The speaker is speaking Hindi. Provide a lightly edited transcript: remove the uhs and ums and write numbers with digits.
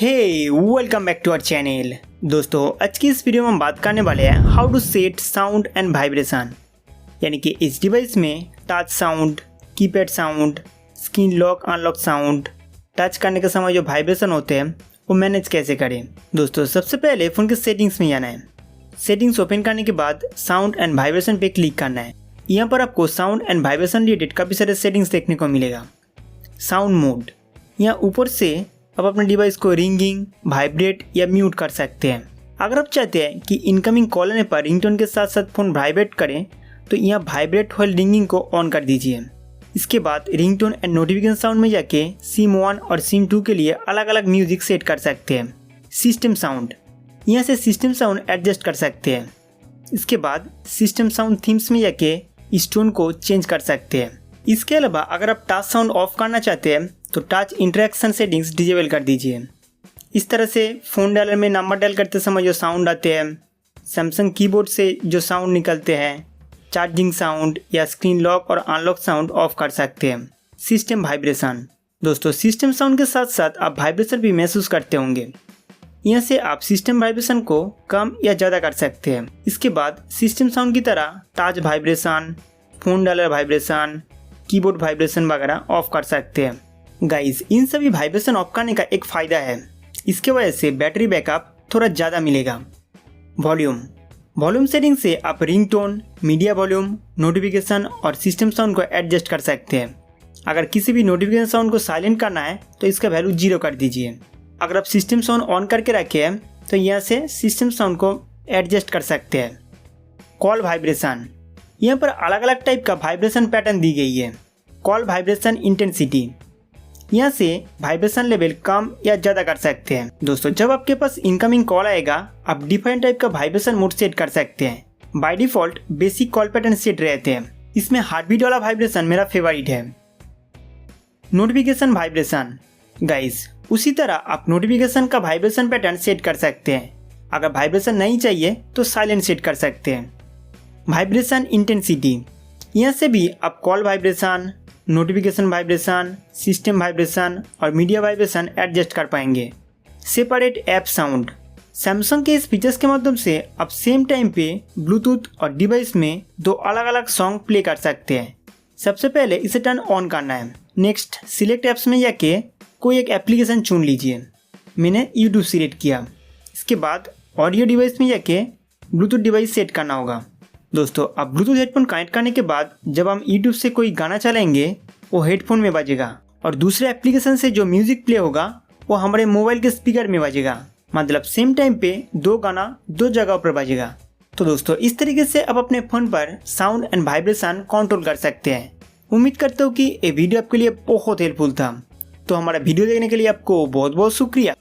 Hey welcome back to our channel. दोस्तों आज की इस वीडियो में हम बात करने वाले हैं how to set sound and vibration, यानी कि इस डिवाइस में touch sound, keypad sound, screen lock unlock sound, touch करने के समय जो वाइब्रेशन होते हैं वो मैनेज कैसे करें। दोस्तों सबसे पहले फ़ोन के सेटिंग्स में जाना है। सेटिंग्स ओपन करने के बाद साउंड एंड वाइब्रेशन पे क्लिक करना है। यहाँ पर आपको साउंड एंड वाइब्रेशन रिलेटेड काफ़ी सारे सेटिंग्स देखने को मिलेगा। साउंड मोड, यहाँ ऊपर से आप अपने डिवाइस को रिंगिंग, वाइब्रेट या म्यूट कर सकते हैं। अगर आप चाहते हैं कि इनकमिंग कॉल आने पर रिंगटोन के साथ साथ फ़ोन वाइब्रेट करें तो यहाँ वाइब्रेट व्हाइल रिंगिंग को ऑन कर दीजिए। इसके बाद रिंगटोन एंड नोटिफिकेशन साउंड में जाके सिम 1 और सिम 2 के लिए अलग अलग म्यूजिक सेट कर सकते हैं। सिस्टम साउंड, यहाँ से सिस्टम साउंड एडजस्ट कर सकते हैं। इसके बाद सिस्टम साउंड थीम्स में जाके इस टोन को चेंज कर सकते हैं। इसके अलावा अगर आप टच साउंड ऑफ करना चाहते हैं तो टच इंटरेक्शन सेटिंग्स डिजेबल कर दीजिए। इस तरह से फ़ोन डायलर में नंबर डायल करते समय जो साउंड आते हैं, सैमसंग कीबोर्ड से जो साउंड निकलते हैं, चार्जिंग साउंड या स्क्रीन लॉक और अनलॉक साउंड ऑफ कर सकते हैं। सिस्टम वाइब्रेशन, दोस्तों सिस्टम साउंड के साथ साथ आप वाइब्रेशन भी महसूस करते होंगे। यहाँ से आप सिस्टम वाइब्रेशन को कम या ज़्यादा कर सकते हैं। इसके बाद सिस्टम साउंड की तरह touch vibration, phone dialer vibration, keyboard vibration वगैरह ऑफ कर सकते हैं। गाइस इन सभी वाइब्रेशन ऑफ करने का एक फ़ायदा है, इसके वजह से बैटरी बैकअप थोड़ा ज़्यादा मिलेगा। वॉल्यूम सेटिंग से आप रिंगटोन, मीडिया वॉल्यूम, नोटिफिकेशन और सिस्टम साउंड को एडजस्ट कर सकते हैं। अगर किसी भी नोटिफिकेशन साउंड को साइलेंट करना है तो इसका वैल्यू 0 कर दीजिए। अगर आप सिस्टम साउंड ऑन करके रखे हैं तो यहाँ से सिस्टम साउंड को एडजस्ट कर सकते हैं। कॉल वाइब्रेशन, यहाँ पर अलग अलग टाइप का वाइब्रेशन पैटर्न दी गई है। कॉल वाइब्रेशन इंटेंसिटी, यहाँ से वाइब्रेशन लेवल कम या ज़्यादा कर सकते हैं। दोस्तों जब आपके पास इनकमिंग कॉल आएगा आप डिफरेंट टाइप का वाइब्रेशन मोड सेट कर सकते हैं। By default basic call pattern set रहते हैं। इसमें हार्टबीट वाला वाइब्रेशन मेरा फेवरेट है। नोटिफिकेशन वाइब्रेशन, गाइस उसी तरह आप नोटिफिकेशन का वाइब्रेशन पैटर्न सेट कर सकते हैं। अगर वाइब्रेशन नहीं चाहिए तो साइलेंट सेट कर सकते हैं। वाइब्रेशन इंटेंसिटी, यहाँ से भी आप call vibration, notification vibration, system vibration और मीडिया वाइब्रेशन एडजस्ट कर पाएंगे। सेपरेट ऐप साउंड, सैमसंग के इस फीचर्स के माध्यम से आप सेम टाइम पे ब्लूटूथ और डिवाइस में 2 अलग अलग सॉन्ग प्ले कर सकते हैं। सबसे पहले इसे टर्न ऑन करना है। नेक्स्ट सिलेक्ट ऐप्स में जाके कोई एक एप्लीकेशन चुन लीजिए। मैंने यूट्यूब सिलेक्ट किया। इसके बाद ऑडियो डिवाइस में जाके ब्लूटूथ डिवाइस सेट करना होगा। दोस्तों अब ब्लूटूथ हेडफोन कनेक्ट करने के बाद जब हम यूट्यूब से कोई गाना चलाएंगे वो हेडफोन में बजेगा और दूसरे एप्लीकेशन से जो म्यूजिक प्ले होगा वो हमारे मोबाइल के स्पीकर में बजेगा। मतलब सेम टाइम पे 2 गाना 2 जगह पर बजेगा। तो दोस्तों इस तरीके से आप अपने फ़ोन पर साउंड एंड वाइब्रेशन कंट्रोल कर सकते हैं। उम्मीद करता हूँ कि ये वीडियो आपके लिए बहुत हेल्पफुल था। तो हमारा वीडियो देखने के लिए आपको बहुत बहुत शुक्रिया।